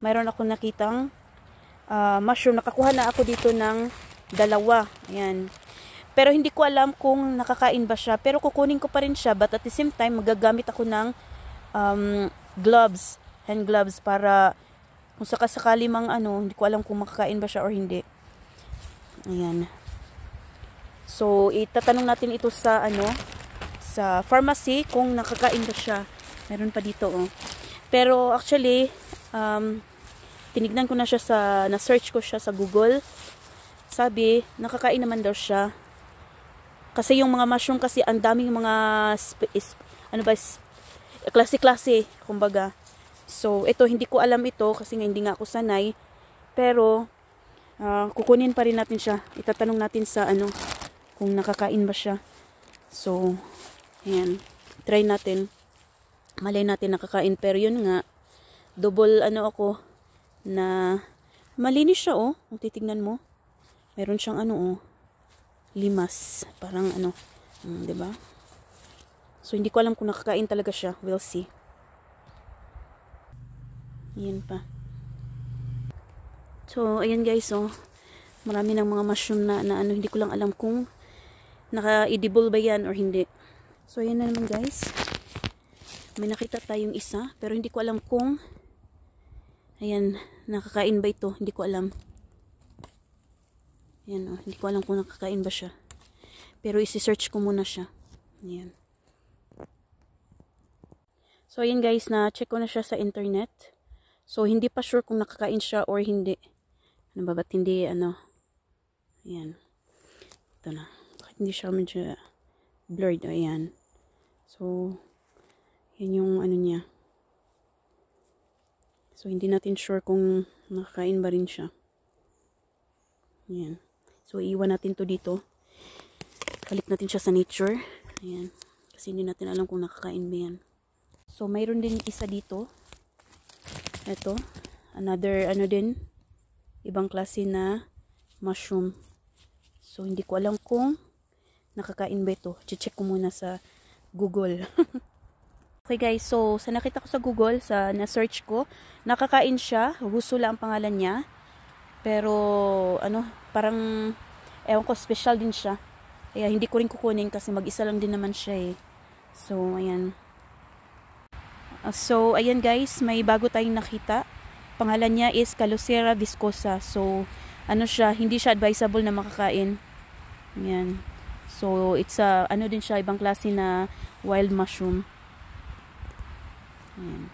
mayroon ako nakitang mushroom. Nakakuha na ako dito ng 2. Ayan. Pero hindi ko alam kung nakakain ba siya. Pero kukunin ko pa rin siya. But at the same time, magagamit ako ng gloves. Hand gloves para kung sakasakali mang hindi ko alam kung makakain ba siya or hindi. Ayan. So, itatanong natin ito sa sa pharmacy kung nakakain ba siya. Meron pa dito, oh. Pero actually, tinignan ko na siya na-search ko siya sa Google. Sabi, nakakain naman daw siya. Kasi yung mga mushroom kasi ang daming mga klase-klase, kumbaga. So, ito hindi ko alam ito kasi nga hindi nga ako sanay. Pero kukunin pa rin natin siya. Itatanong natin sa kung nakakain ba siya. So, ayan. Try natin. Malay natin nakakain. Pero yun nga, double ako na malinis siya, oh. Kung titignan mo. Meron siyang limas. Parang diba? So, hindi ko alam kung nakakain talaga siya. We'll see. Ayan pa. So, ayan guys, oh. Marami ng mga mushroom na hindi ko lang alam kung naka-edible ba yan or hindi. So, ayan na naman guys. May nakita tayong isa, pero hindi ko alam kung ayan, nakakain ba ito. Hindi ko alam. Ayan, oh. Hindi ko alam kung nakakain ba siya. Pero isi-search ko muna siya. Ayan. So, ayan guys, na-check ko na siya sa internet. So, hindi pa sure kung nakakain siya or hindi. Ano ba? Ba't hindi, ayan. Ito na. Bakit hindi siya medyo blurred? Ayan. So, yan yung niya. So, hindi natin sure kung nakakain ba rin siya. Ayan. So, iiwan natin to dito. Kalit natin siya sa nature. Ayan. Kasi hindi natin alam kung nakakain ba yan. So, mayroon din isa dito. Ito. Another, din. Ibang klase na mushroom. So, hindi ko alam kung nakakain ba ito. Check ko muna sa Google. Okay guys, so sa nakita ko sa Google, sa na-search ko, nakakain siya. Husula ang pangalan niya. Pero, parang, ewan ko, special din siya. Kaya hindi ko rin kukunin kasi mag-isa lang din naman siya eh. So, ayan. So, ayan guys, may bago tayong nakita. Pangalan niya is Calocera viscosa. So, siya, hindi siya advisable na makakain. Ayan. So, it's din siya, ibang klase na wild mushroom. Ayan.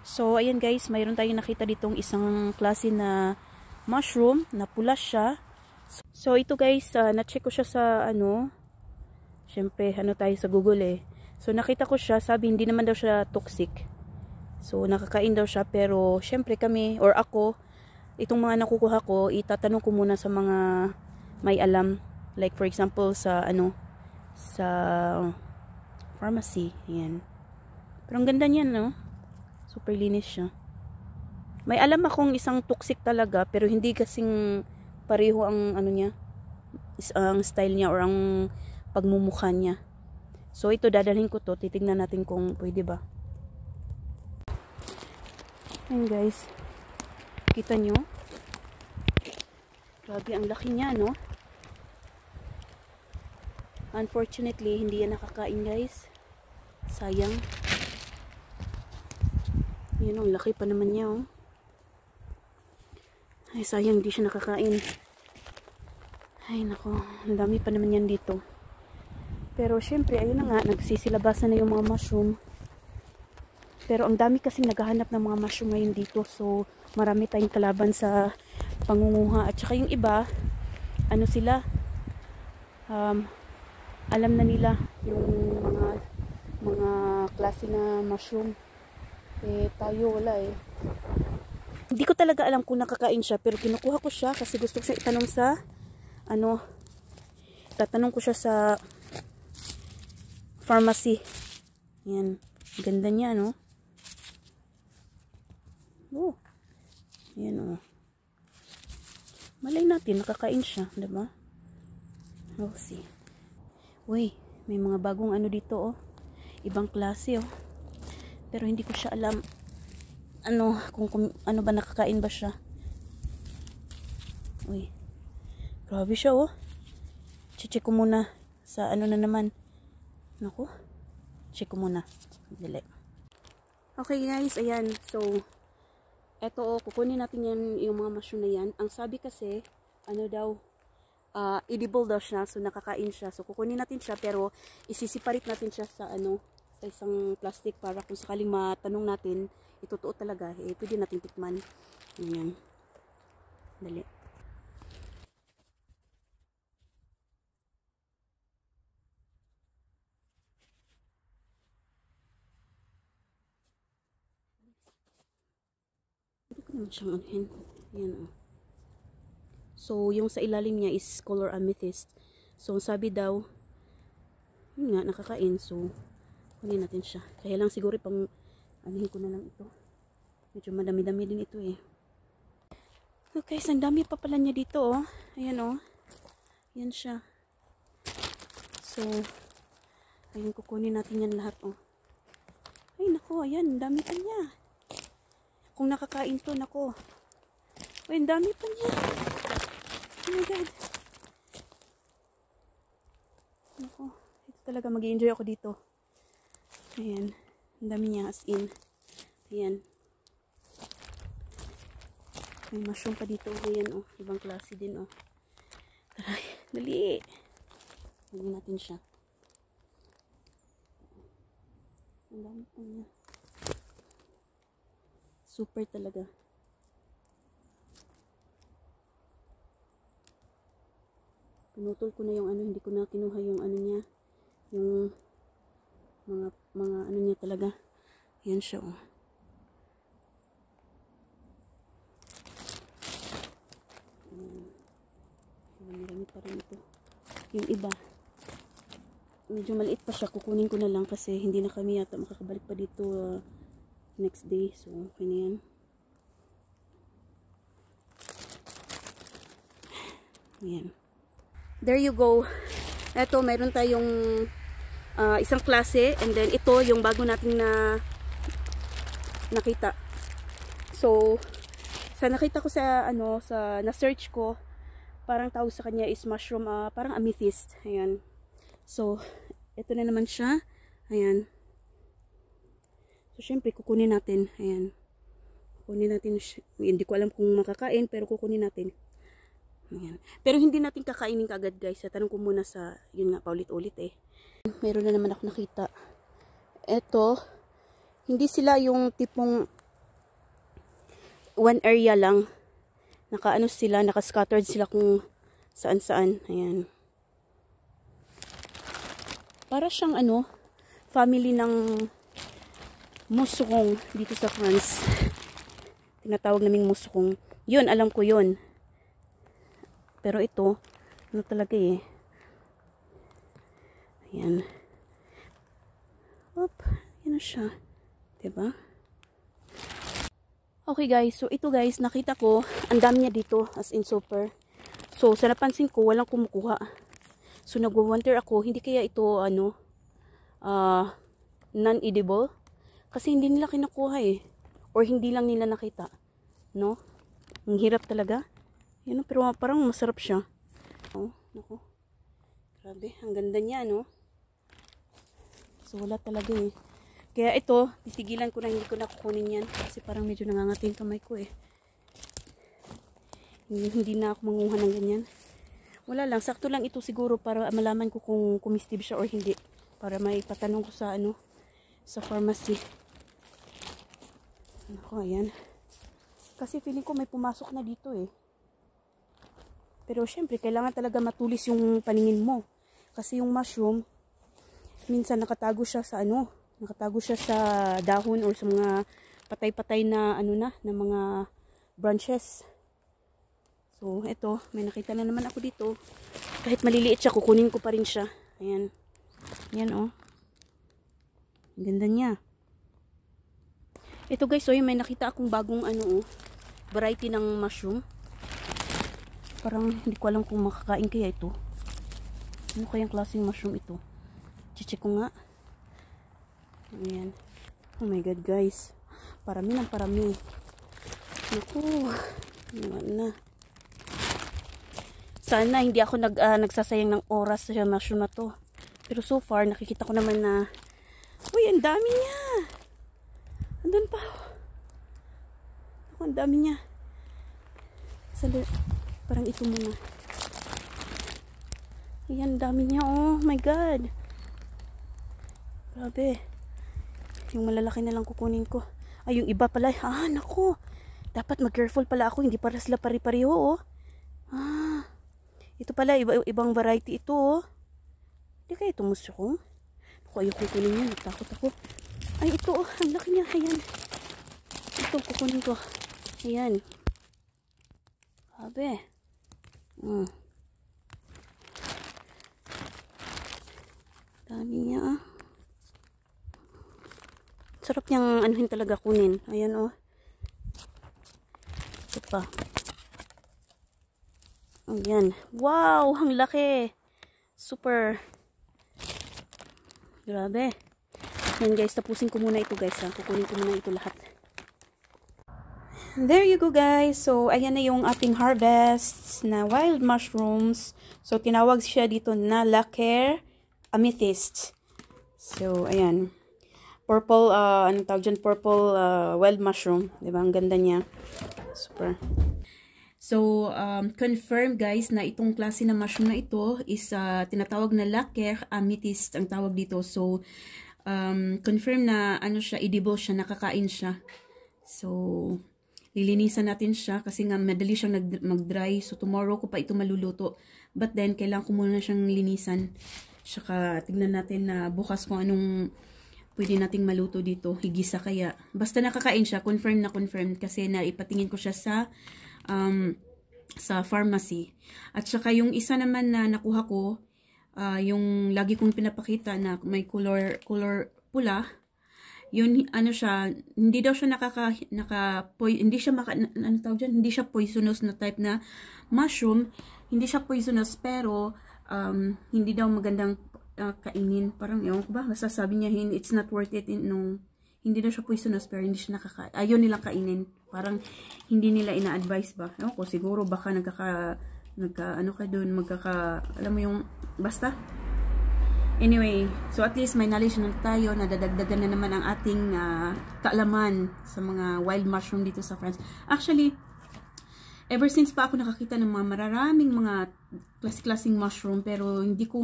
So, ayan guys, mayroon tayong nakita ditong isang klase na mushroom, na pula siya. So, ito guys, na-check ko siya sa syempre, tayo sa Google eh. So, nakita ko siya, sabi hindi naman daw siya toxic. So, nakakain daw siya, pero syempre kami, or ako, itong mga nakukuha ko, itatanong ko muna sa mga may alam. Like, for example, sa sa pharmacy. Ayan. Pero ang ganda niyan, no? Super linis siya. May alam akong isang toxic talaga, pero hindi kasing pareho ang niya, ang style niya or ang pagmumukha niya. So, ito, dadalhin ko to. Titignan natin kung pwede ba. Ayan, guys. Kita nyo? Grabe, ang laki niya, no? Unfortunately, hindi yan nakakain, guys. Sayang. Yun, ang laki pa naman niya, oh. Ay, sayang, hindi siya nakakain. Ay, nako. Ang dami pa naman yan dito. Pero, syempre, ayun na nga. Nagsisilabasan na yung mga mushroom. Pero, ang dami kasing naghahanap ng mga mushroom ngayon dito. So, marami tayong kalaban sa pangunguha. At saka yung iba, sila, alam na nila yung mga klase na mushroom. Eh, tayo wala eh. Hindi ko talaga alam kung nakakain siya, pero kinukuha ko siya kasi gusto ko siya itanong sa tatanong ko siya sa pharmacy. Yan. Ganda niya, no? Oh. Yan, oh. Malay natin, nakakain siya, diba? We'll see. Uy, may mga bagong dito, oh. Ibang klase, oh. Pero hindi ko siya alam ano, kung ano ba, nakakain ba siya. Uy, grabe siya oh. Check ko muna sa ano na naman. Naku, check ko muna. Dili. Okay guys, ayan. So, eto oh, kukunin natin yan, yung mga mushroom na yan. Ang sabi kasi, ano daw, edible daw siya. So, nakakain siya. So, kukunin natin siya, pero isisiparit natin siya sa ano, sa isang plastic para kung sakaling matanong natin, itutuot talaga, eh, pwede natin tikman. Ayan. Dali. Hindi ko naman siyang anuhin. Ayan oh. So, yung sa ilalim niya is color amethyst. So, sabi daw, yun nga, nakakain. So, kunin natin siya. Kaya lang siguro pang anuhin ko na lang ito. Medyo madami-dami din ito eh. Okay, so ang dami pa pala niya dito oh. Ayan oh. Yan siya. So, ayun, kukunin natin yan lahat oh. Ay, nako, ayan, dami pa niya. Kung nakakain to, nako. Ay, ang dami pa niya. Oh my God. Nako, ito talaga, mag-i-enjoy ako dito. Ayan, ang dami niya as in. Ayan. May mushroom pa dito. Ayan oh, ibang klase din oh. Taray, dali. Lagyan natin siya. Ang dami pa niya. Super talaga. Pinutol ko na yung ano, hindi ko na kinuha yung ano niya. Yung mga ano niya talaga. Ayan siya oh. Marami pa rin ito. Yung iba, medyo maliit pa siya. Kukunin ko na lang kasi hindi na kami yata makakabalik pa dito next day. So, okay na yan. Ayan. There you go. Eto, mayroon tayong isang klase. And then, ito yung bago nating nakita. So, sa nakita ko sa, ano, sa na-search ko, parang tawag sa kanya is mushroom, parang amethyst. Ayan. So, ito na naman siya. Ayan. So, syempre, kukunin natin. Ayan. Kukunin natin. Hindi ko alam kung makakain, pero kukunin natin. Ayan. Pero hindi natin kakainin kaagad, guys. Tanong ko muna sa, yun nga, paulit-ulit eh. Meron na naman ako nakita. Ito, hindi sila yung tipong one area lang. Naka-ano sila, naka-scattered sila kung saan-saan. Ayan. Para siyang ano, family ng musukong dito sa France. Tinatawag naming musukong. Yun, alam ko yun. Pero ito, ano talaga eh. Ayan. Op, yun na siya. Diba? Okay guys, so ito guys, nakita ko, ang dami niya dito, as in super. So, sa napansin ko, walang kumukuha. So, nagwa-wonder ako, hindi kaya ito, ano, non-edible? Kasi hindi nila kinukuha eh. Or hindi lang nila nakita. No? Ang hirap talaga. Yan, pero parang masarap siya. Oh, naku. Grabe, ang ganda niya, no? So, wala talaga eh. Kaya ito, titigilan ko na, hindi ko na kukunin yan. Kasi parang medyo nangangati yung kamay ko eh. Hindi na ako manguha ng ganyan. Wala lang, sakto lang ito siguro para malaman ko kung comestible siya or hindi. Para may patanong ko sa ano, sa pharmacy. Ako, ayan. Kasi feeling ko may pumasok na dito eh. Pero syempre, kailangan talaga matulis yung paningin mo. Kasi yung mushroom, minsan nakatago siya sa ano, nakatago siya sa dahon or sa mga patay-patay na ano na mga branches. So, eto, may nakita na naman ako dito. Kahit maliliit siya, kukunin ko pa rin siya. Ayan. Ayan, oh. Ang ganda niya. Ito guys, so may nakita akong bagong ano, oh, variety ng mushroom. Parang hindi ko alam kung makakain kaya ito. Ano kayang klaseng mushroom ito? Check ko nga. Ayan. Oh my god guys. Parami ng parami. Naku. Na. Sana hindi ako nagsasayang ng oras sa mushroom na to. Pero so far, nakikita ko naman na, uy, ang dami niya. Andun pa. Ako, ang dami niya. Parang ito muna. Ayan, dami niya. Oh my God. Grabe. Yung malalaki na lang kukunin ko. Ay, yung iba pala. Ah, naku. Dapat mag-careful pala ako. Hindi para sila pari-pareho, oh. Ah. Ito pala, ibang variety ito, oh. Hindi kaya ito gusto ko. Naku, ayoko kukunin yan. Natakot ako. Ay, ito, oh. Ang laki niya. Ayan. Ito, kukunin ko. Ayan. Grabe. Dami niya, ah. Sarap niyang anuhin talaga kunin. Ayan, oh. Ito pa. Ayan. Wow! Ang laki! Super. Grabe. Ayan guys, tapusin ko muna ito guys. Ha? Kukunin ko muna ito lahat. There you go guys. So, ayan na yung ating harvests na wild mushrooms. So, tinawag siya dito na lacquer amethyst. So, ayan. Purple, anong tawag dyan? Purple wild mushroom. Diba? Ang ganda niya. Super. So, confirm guys na itong klase na mushroom na ito is tinatawag na lacquer amethyst ang tawag dito. So, confirm na ano siya, edible siya, nakakain siya. So, lilinisan natin siya kasi nga madali siyang mag-dry. So, tomorrow ko pa ito maluluto. But then, kailangan ko muna siyang linisan. Saka, tignan natin na bukas kung anong pwede nating maluto dito. Higisa kaya. Basta nakakain siya, confirm na confirm. Kasi naipatingin ko siya sa pharmacy. At saka yung isa naman na nakuha ko, yung lagi kong pinapakita na may color pula, yun ano siya, hindi daw siya hindi siya ano tawag dyan? Hindi siya poisonous na type na mushroom. Hindi siya poisonous pero hindi daw magandang kainin. Parang ewan ko ba, basta sabi niya it's not worth it hindi daw siya poisonous pero hindi siya ayaw nilang kainin. Parang hindi nila ina-advise ba. Ewan ko, siguro baka ano ka dun, alam mo yung, basta. Anyway, so at least may knowledge na tayo, nadadagdagan na naman ang ating kaalaman sa mga wild mushroom dito sa France. Actually, ever since pa ako nakakita ng mga mararaming mga klaseng mushroom, pero hindi ko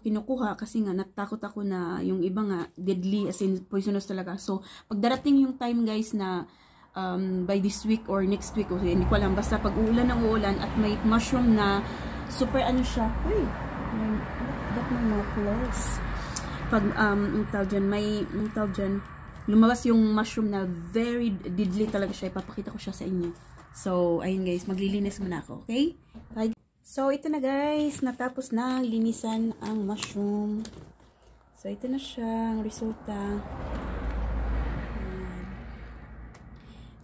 kinukuha kasi nga natakot ako na yung iba nga deadly, as in poisonous talaga. So, pag darating yung time guys na by this week or next week, okay, hindi ko alam, basta pag uulan ng uulan at may mushroom na super ano siya, ba't may mga clothes? Pag lumabas yung mushroom na very deadly talaga siya, ipapakita ko siya sa inyo. So, ayun guys, maglilinis muna ako, okay? Bye. So, ito na guys, natapos na linisan ang mushroom. So, ito na siya, ang resulta.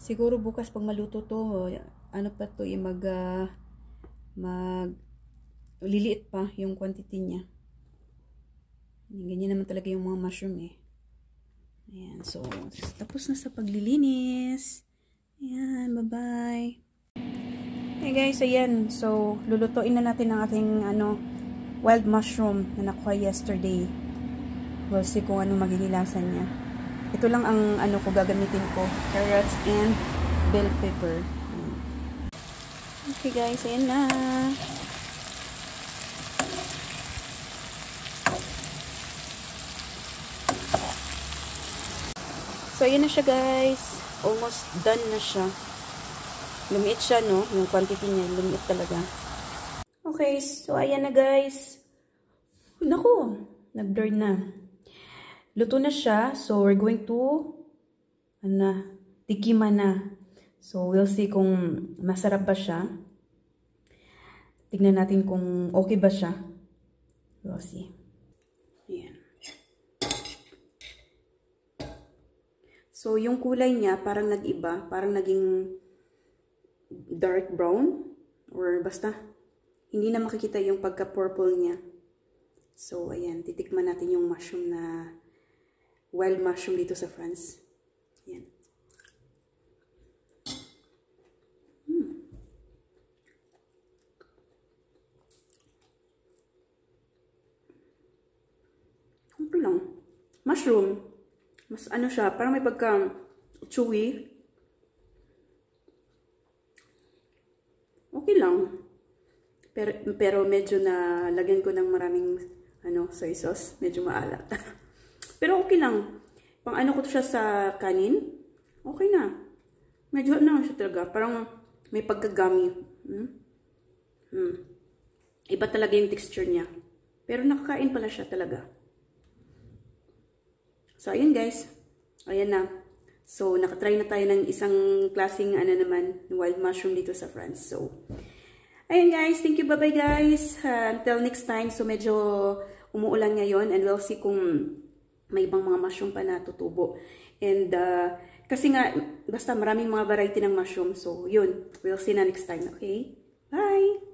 Siguro bukas pag maluto to, ano pa to, liliit pa yung quantity niya. Ganyan naman talaga yung mga mushroom eh. Ayan, so, tapos na sa paglilinis. Ayan, bye-bye. Hey guys, ayan. So, lulutuin na natin ang ating wild mushroom na nakuha yesterday. We'll see kung ano magiging lasa niya. Ito lang ang ko gagamitin ko. Carrots and bell pepper. Okay guys, ayan na. So, ayan na siya guys. Almost done na siya. Lumiit siya, no? Yung quantity niya, lumiit talaga. Okay, so ayan na guys. Naku, nag-burn na. Luto na siya. So, we're going to tikiman na. So, we'll see kung masarap ba siya. Tignan natin kung okay ba siya. We'll see. Ayan. So, yung kulay niya parang nag-iba. Parang naging dark brown. Or basta, hindi na makikita yung pagka-purple niya. So, ayan. Titikman natin yung mushroom na wild mushroom dito sa France. Yan. Okay lang. Mushroom. Mas ano siya, parang may pagka chewy. Okay lang. Pero medyo na lagyan ko ng maraming soy sauce. Medyo maalat. Pero okay lang. Pang ano ko to siya sa kanin. Okay na. Medyo ano siya talaga. Parang may pagka-gummy. Iba talaga yung texture niya. Pero nakakain pala siya talaga. So, ayun guys. Ayan na. So, nakatry na tayo ng isang klaseng wild mushroom dito sa France. So, ayun guys. Thank you. Bye-bye guys. Until next time. So, medyo umuulan ngayon. And we'll see kung may ibang mga mushroom pa na tutubo. And, kasi nga, basta maraming mga variety ng mushroom. So, yun. We'll see na next time. Okay? Bye!